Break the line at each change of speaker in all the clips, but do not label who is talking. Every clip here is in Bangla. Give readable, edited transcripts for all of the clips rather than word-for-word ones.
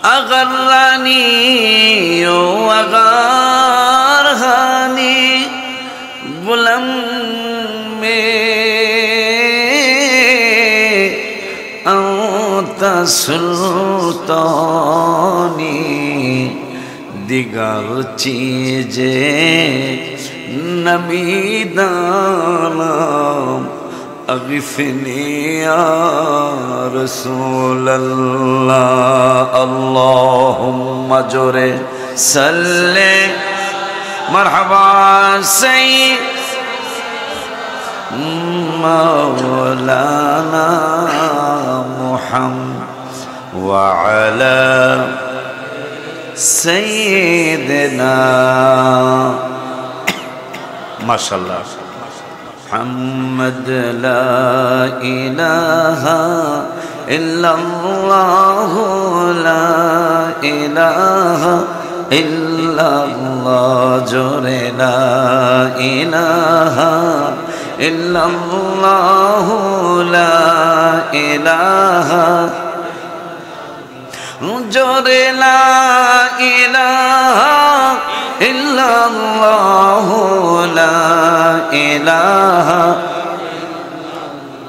अगरानी अगरहानी बुलम में अंत सुल्तानी दिगर चीजे नमीदाना अग़िफ़नी या रसूल अल्लाह अल्लाहुम्मा जोरे सल्ले मरहबा सय्यद मौलाना मुहम्मद व अला सय्यिदना माशाअल्लाह मुहम्मद ला इलाहा इल्लल्लाह ला इलाहा इल्लल्लाह जोरे ला इलाहा इल्लल्लाह ला इलाहा जोरे ला इलाहा इल्लल्लाह ला इलाहा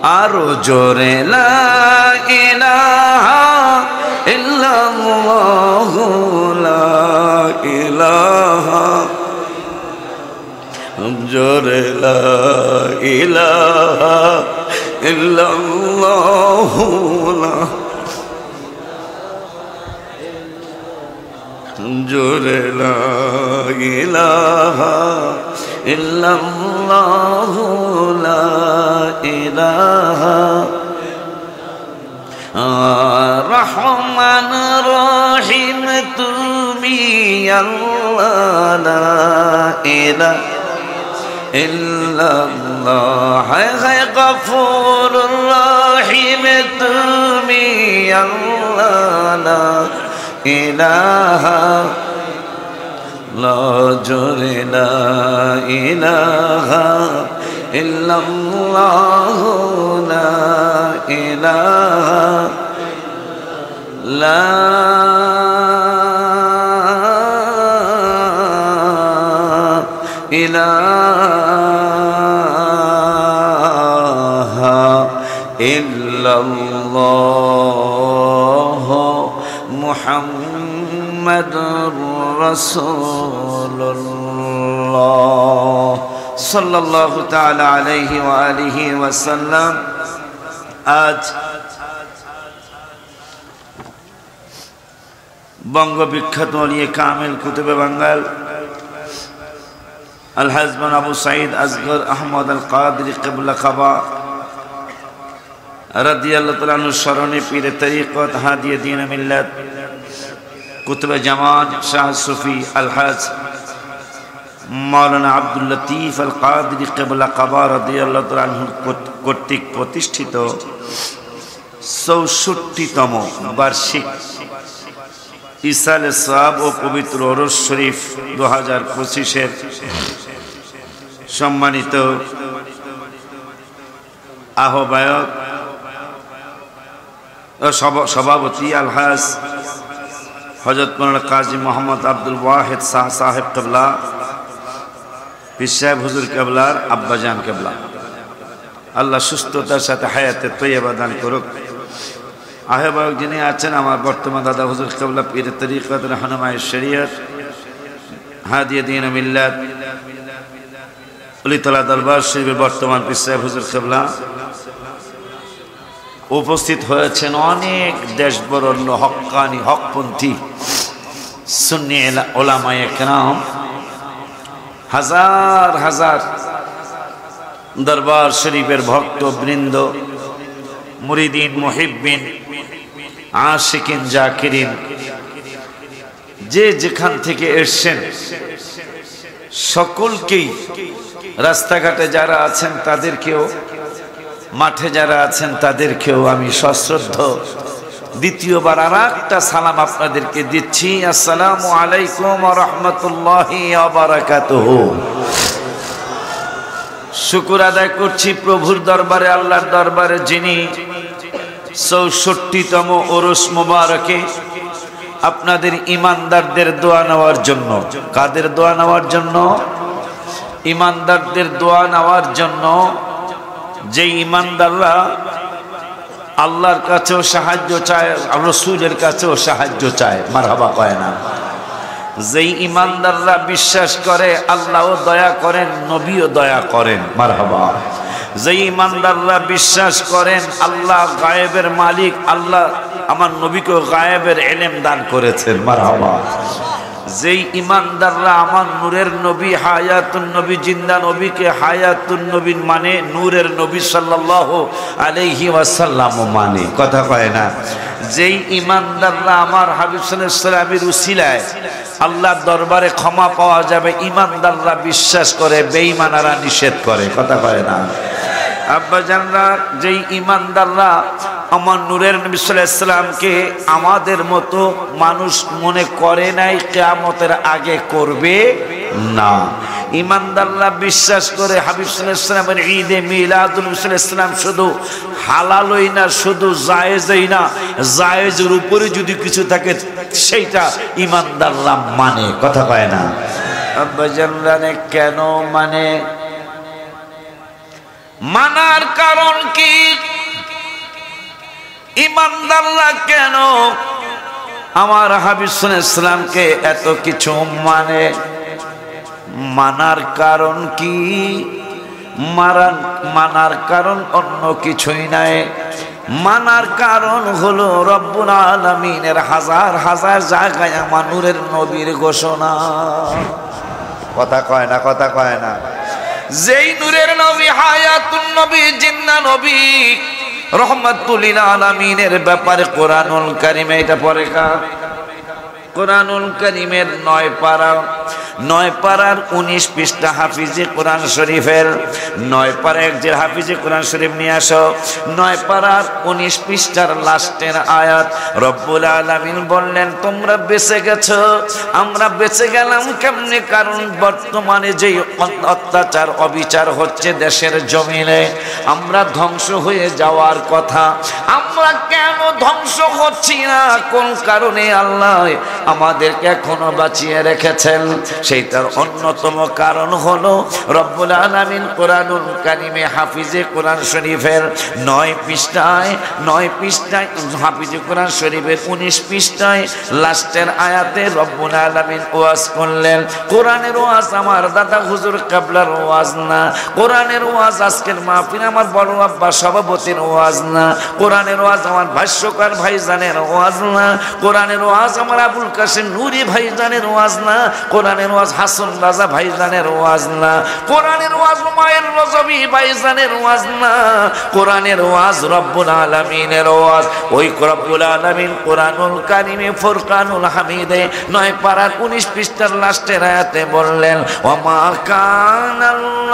आरो जोरे ला इलाहा इल्लल्लाह ला इलाहा जोरे ला इलाहा इल्लल्लाह ला जोरे ला इलाहा इल्लल्लाह ला इलाहा रहमान रहीम तुमी अल्लाह ला इलाहा इल्लल्लाह है गफूर रहीम तुमी अल्लाह ला इलाहा ला जोरे ला इलाहा इल्लल्लाह ला इलाहा ला इलाहा इल्लल्लाह मुहम्मदुर रसूलुल्लाह सल्लल्लाहु ताला अलैहि व आलिहि वसल्लम। आज बंग विख्यात औलिया कामिल कुतुबे बंगाल अलहज़ अबू सईद असगर अहमद अल कादरी क़िबला क़बा रदियल्लाहु ताला अन्हु शरणे पीर तरीक़त हादिय दीन मिल्लत कुतुब जमान शाह सूफी अलहज़ मौलाना अब्दुल लतीफ़ अल कादरी क़िबला क़बा रदियल्लाहु ताला अन्हु কর্তৃক প্রতিষ্ঠিত ৬৪তম বার্ষিক ইসালে সাব ও পবিত্র ওরস শরীফ 2025-এর সম্মানিত আহ্বায়ক ও সভাপতি আলহাজ হযরত মাওলানা কাজী মোহাম্মদ আব্দুল ওয়াহিদ শাহ সাহেব কিবলা পীর সাহেব হুজুর কিবলার আব্বাজান কিবলা আল্লাহ সুস্থতার সাথে হায়াতে তৈয়বা দান করুক। আহ্বায়ক যিনি আছেন আমার বর্তমান দাদা হুজুর কিবলা পীর তরিকত রাহনুমায়ে শরীয়ত হাদিয়ে দীন মিল্লাত উলিতলা দরবার শরীফের বর্তমান পীর সাহেব হুজুর কিবলা উপস্থিত হয়েছেন অনেক দেশবরেণ্য হক্কানি হকপন্থী সুন্নি উলামায়ে কেরাম হাজার হাজার দরবার শরীফের ভক্ত বৃন্দ মুরিদিন মুহিব্বিন আশিকিন জাকিরিন যে যেখান থেকে এসেছেন সকলকেই রাস্তাঘাটে যারা আছেন তাদেরকেও মাঠে যারা আছেন তাদেরকেও আমি সশ্রদ্ধ দ্বিতীয়বার আরেকটা সালাম আপনাদেরকে দিচ্ছি। আসসালামু আলাইকুম ওয়া রাহমাতুল্লাহি ওয়া বারাকাতুহু। শুকর আদায় করছি প্রভুর দরবারে আল্লাহর দরবারে যিনি ৬৪তম ওরস মুবারকে আপনাদের ইমানদারদের দোয়া নেওয়ার জন্য। কাদের দোয়া নেওয়ার জন্য? ইমানদারদের দোয়া নেওয়ার জন্য। যে ইমানদাররা আল্লাহর কাছেও সাহায্য চায়, রাসূলের কাছেও সাহায্য চায়, মারহাবা কয় না? যেই ইমানদাররা বিশ্বাস করে আল্লাহও দয়া করেন, নবীও দয়া করেন, মারহাবা। যেই ইমানদাররা বিশ্বাস করেন আল্লাহ গায়েবের মালিক, আল্লাহ আমার নবীকে গায়েবের ইলম দান করেছেন, মারহাবা। যেই ইমানদাররা আমার নূরের নবী হায়াতুন নবী জিন্দা নবীকে হায়াতুন নবী মানে নূরের নবী সাল্লাল্লাহু আলাইহি ওয়াসাল্লাম মানে, কথা কয় না? যেই ইমানদাররা আমার হাবিব সাল্লাল্লাহু আলাইহি ওয়াসাল্লামের উসিলায় আল্লাহর দরবারে ক্ষমা পাওয়া যাবে, ইমানদাররা বিশ্বাস করে, বেঈমানরা নিষেধ করে, কথা কয় না? আব্বাজানরা, যেই ইমানদাররা আমার নূরের নবী সাল্লাল্লাহু আলাইহি ওয়াসাল্লামকে আমাদের মতো মানুষ মনে করে নাই, কিয়ামতের আগে করবে না। ইমানদাররা বিশ্বাস করে হাবিব সাল্লাল্লাহু আলাইহি ওয়াসাল্লামের ঈদে মিলাদুল নবী সাল্লাল্লাহু আলাইহি ওয়াসাল্লাম শুধু হালালই না, শুধু জায়েজই না, জায়েজের উপরে যদি কিছু থাকে সেইটা ইমানদাররা মানে, কথা কয় না? আব্বাজানরা কেন মানে? মানার কারণ কি? ইমানদাররা কেন আমার হাবিব সাল্লাল্লাহু আলাইহি ওয়াসাল্লামকে এত কিছু মানে? মানার কারণ কি? মানার কারণ অন্য কিছুই নাই। মানার কারণ হলো রব্বুল আলামিনের হাজার হাজার জায়গায় আমার নূরের নবীর ঘোষণা, কথা কয় না? কথা কয় না? যেই নূরের নবী হায়াতুন নবী জিন্দা নবী রহমাতুল লিল আলামিনের ব্যাপারে কোরআনুল কারীমে, এটা পড়ে কার? কোরআনুল কারীমের 9 পারার 19 পৃষ্ঠা হাফিজে কোরআন শরীফের 9 পারা একজের হাফিজে কোরআন শরীফ নিয়ে আসো। 9 পারার 19 পৃষ্ঠার লাস্টের আয়াত রব্বুল আলামিন বললেন, তোমরা বেঁচে গেছো, আমরা বেঁচে গেলাম কেমনে? কারণ বর্তমানে যেই অত্যাচার অবিচার হচ্ছে দেশের জমিনে, আমরা ধ্বংস হয়ে যাওয়ার কথা, আমরা কেন ধ্বংস হচ্ছি না? কোন কারণে আল্লাহ আমাদেরকে এখনো বাঁচিয়ে রেখেছেন? সেইটার অন্যতম কারণ হলো রব্বুল আলামিন কোরআনুল কারীমে হাফিজে কোরআন শরীফের 9 পৃষ্ঠায় হাফিজে কোরআন শরীফের 19 পৃষ্ঠায় লাস্টের আয়াতে রব্বুল আলামিন ওয়াজ করলেন। কোরআনের ওয়াজ আমার দাদা হুজুর কিবলার ওয়াজ না, কোরআনের ওয়াজ আজকের মাহফিল আমার বড় আব্বা সভাপতির ওয়াজ না, কোরআনের ওয়াজ আমার ভাষ্যকার ভাইজানের ওয়াজ না, কোরআনের ওয়াজ আমার আবুল কাসেম নূরি ভাইজানের ওয়াজ না, কোরআনের ওয়াজ হাসান রাজা ভাইজানের ওয়াজ না, কোরআনের ওয়াজ মায়ের রজবী ভাইজানের ওয়াজ না, কোরআনের ওয়াজ রব্বুল আলামিনের ওয়াজ। ওই রব্বুল আলামিন কোরআনুল কারীমে ফুরকানুল হামিদে 9 পারার 19 পৃষ্ঠার লাস্টের আয়াতে বললেন, ওমা কানাল্লাহু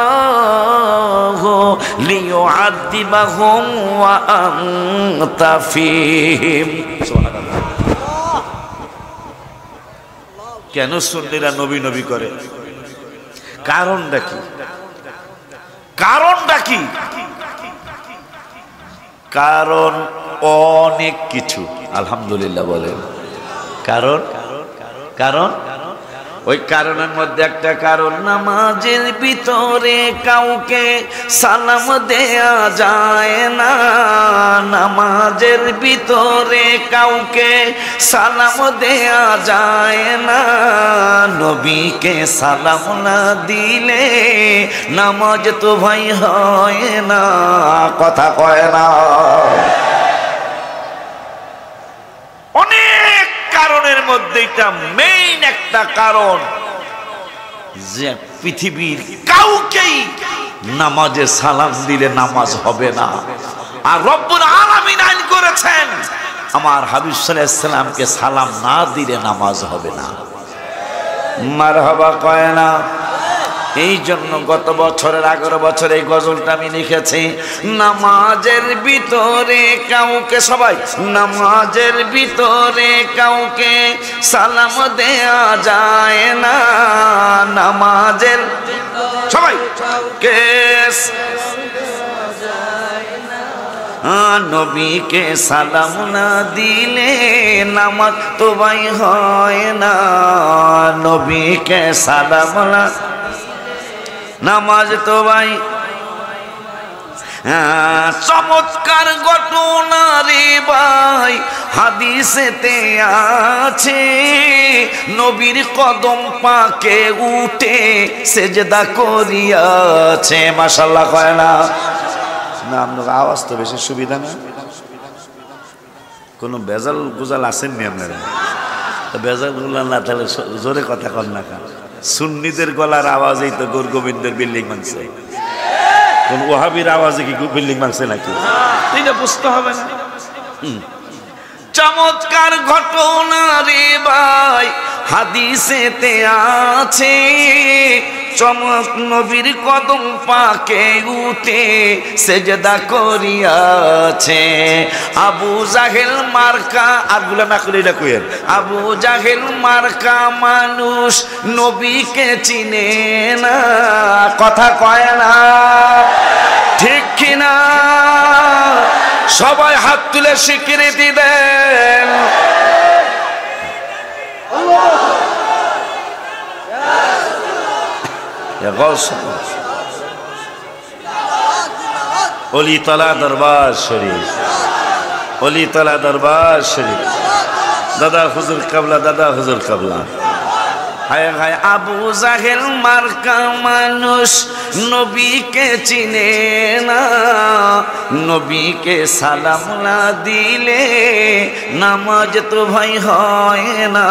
লিয়ুআযিবাহুম ওয়া আনতা ফীহিম। সুবহানাল্লাহ। কেন সুন্নিরা নবী নবী করে? কারণটা কি? কারণটা কি? কারণ অনেক কিছু, আলহামদুলিল্লাহ বলেন। কারণ কারণ ওই কারণের মধ্যে একটা কারণ, নামাজের ভিতরে কাউকে সালাম দেয়া যায় না, নামাজের ভিতরে কাউকে সালাম দেয়া যায় না, নবীকে সালাম না দিলে নামাজ তো ভাই হয় না, কথা কয় না? অনেক কারণের মধ্যে এটা মেইন একটা কারণ যে পৃথিবীর কাউকেই নামাজে সালাম দিলে নামাজ হবে না। আর রব্বুল আলামিন আইন করেছেন আমার হাবিব সাল্লাল্লাহু আলাইহি ওয়াসাল্লামকে সালাম না দিলে নামাজ হবে না, মারহাবা কয় না? এই জন্য গত বছরের 11 বছর এই গজলটা আমি লিখেছি, নামাজের ভিতরে কাউকে, সবাই, নামাজের ভিতরে কাউকে সালাম দেয়া যায় না, নামাজের সবাই কে নবীকে সালাম না দিলে নামাজ তো ভাই হয় না, নবীকে সালাম না নামাজ তো ভাই। চমৎকার ঘটনা রে ভাই হাদিসেতে আছে, নবীর কদম পাকে উঠে সেজদা করিয়াছে। মাশাআল্লাহ কয় না? না আপনার আওয়াজ তো বেশি সুবিধা না, কোনো বেজাল গুজাল আসেননি আপনারা? বেজাল গুলা না তাহলে জোরে কথা কর না কেন? সুন্নিদের গলার আওয়াজেই তো গৌর গোবিন্দের বিল্ডিং ভাঙছে, কোন ওহাবির আওয়াজে কি বিল্ডিং ভাঙছে নাকি? এটা বুঝতে হবে না। চমৎকার ঘটনা রে ভাই হাদিসেতে আছে, চমক নবীর কদম পাকে উঠে সেজদা করিয়াছে। আবু জাহেল মার্কা, আরগুলা না করে এটা কইেন, আবু জাহেল মার্কা মানুষ নবীকে চিনে না, কথা কয় না ঠিক কিনা? সবাই হাত তুলে স্বীকৃতি দেন। অলিতলা দরবার শরীফ, অলিতলা দরবার শরীফ, দাদা হুজুর কাবলা, দাদা হুজুর কাবলা। হায় হায় আবু জাহেল মার্কা মানুষ নবীকে চিনে না, নবীকে সালাম না দিলে নামাজ তো ভাই হয় না।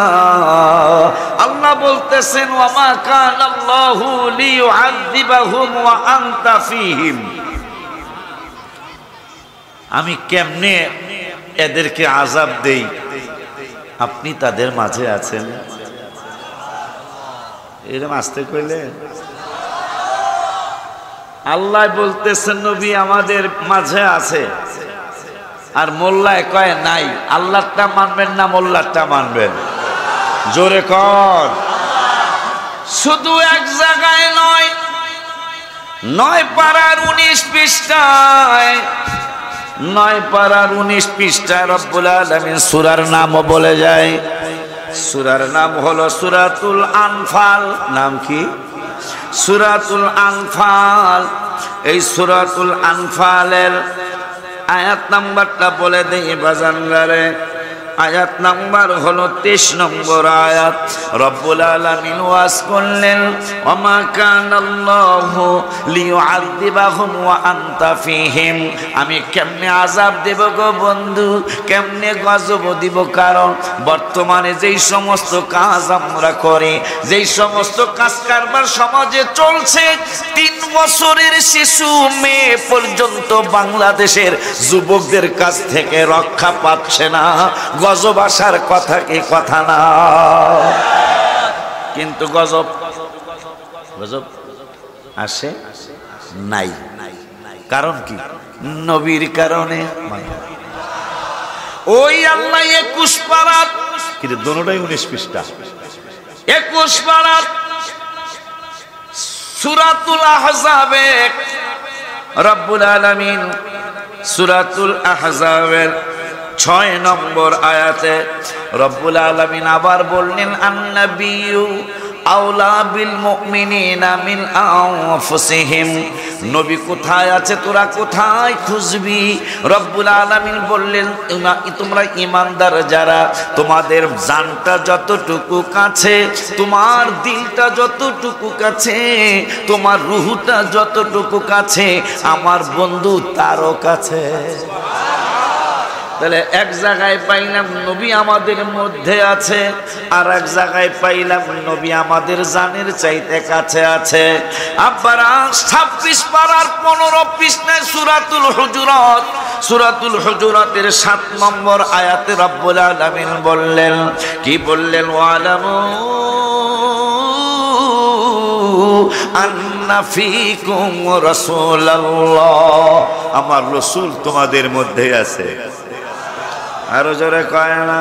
আল্লাহ বলতেছেন ওয়ামা কানাল্লাহু লিয়ুআযিবাহুম ওয়া আনতা ফীহিম, আমি কেমনে এদেরকে আযাব দেই আপনি তাদের মাঝে আছেন। এরকম আসতে কইলে আল্লাহ বলতেছেন নবী আমাদের মাঝে আছে, আর মোল্লায় কয় নাই। আল্লাহটা মানবেন না মোল্লারটা মানবেন? জোরে কর। শুধু এক জায়গায় নয়, 9 পারার 19 পৃষ্ঠায়, 9 পারার 19 পৃষ্ঠায় রব্বুল আলামিন সূরার নামও বলে যায়। সূরার নাম হলো সূরাতুল আনফাল। নাম কি? সূরাতুল আনফাল। এই সূরাতুল আনফালের আয়াত নাম্বারটা বলে দেই বাজানগারে। আয়াত নাম্বার হলো 23 নম্বর আয়াত। রব্বুল আলামিন ওয়াজ করলেন ওয়ামা কানাল্লাহু লিয়ুআযিবাহুম ওয়া আনতা ফীহিম, আমি কেমনে আযাব দেব গো বন্ধু, কেমনে গজব দিব? কারণ বর্তমানে যেই সমস্ত কাজ আমরা করি, যেই সমস্ত কাজ কারবার সমাজে চলছে, 3 বছরের শিশু মেয়ে পর্যন্ত বাংলাদেশের যুবকদের কাছ থেকে রক্ষা পাচ্ছে না। গজব আসার কথা কি কথা না? কিন্তু গজব গজব আসে নাই। কারণ কি? নবীর কারণে। ওই আল্লাহ 21 পারাত, কিন্তু দুটোটাই 19 পৃষ্ঠা, 21 পারাত সূরাতুল আহজাবে রব্বুল আলামিন সূরাতুল আহজাবের 6 নম্বর আয়াতে রব্বুল আলামিন আবার বললেন আন-নাবিয়্যু আওলা বিল মুমিনিনা মিন আনফুসিহিম, নবী কোথায় আছে তোরা কোথায় খুঁজবি? রব্বুল আলামিন বললেন তোমরা ঈমানদার যারা, তোমাদের জানটা যতটুকু কাছে, তোমার দিলটা যতটুকু কাছে, তোমার রুহটা যতটুকু কাছে, আমার বন্ধু তারও কাছে। তাহলে এক জায়গায় পাইলাম নবী আমাদের মধ্যে আছে, আর এক জায়গায় পাইলাম নবী আমাদের জানের চাইতে কাছে আছে। আব্বারা 26 পারার 15 পৃষ্ঠায় সূরাতুল হুজুরাত, সূরাতুল হুজুরাতের 7 নম্বর আয়াতে রব্বুল আলামিন বললেন, কি বললেন? ওয়ালামু আন্না ফীকুম রাসূলুল্লাহ, আমার রাসূল তোমাদের মধ্যে আছে। আরো জোরে কয় না?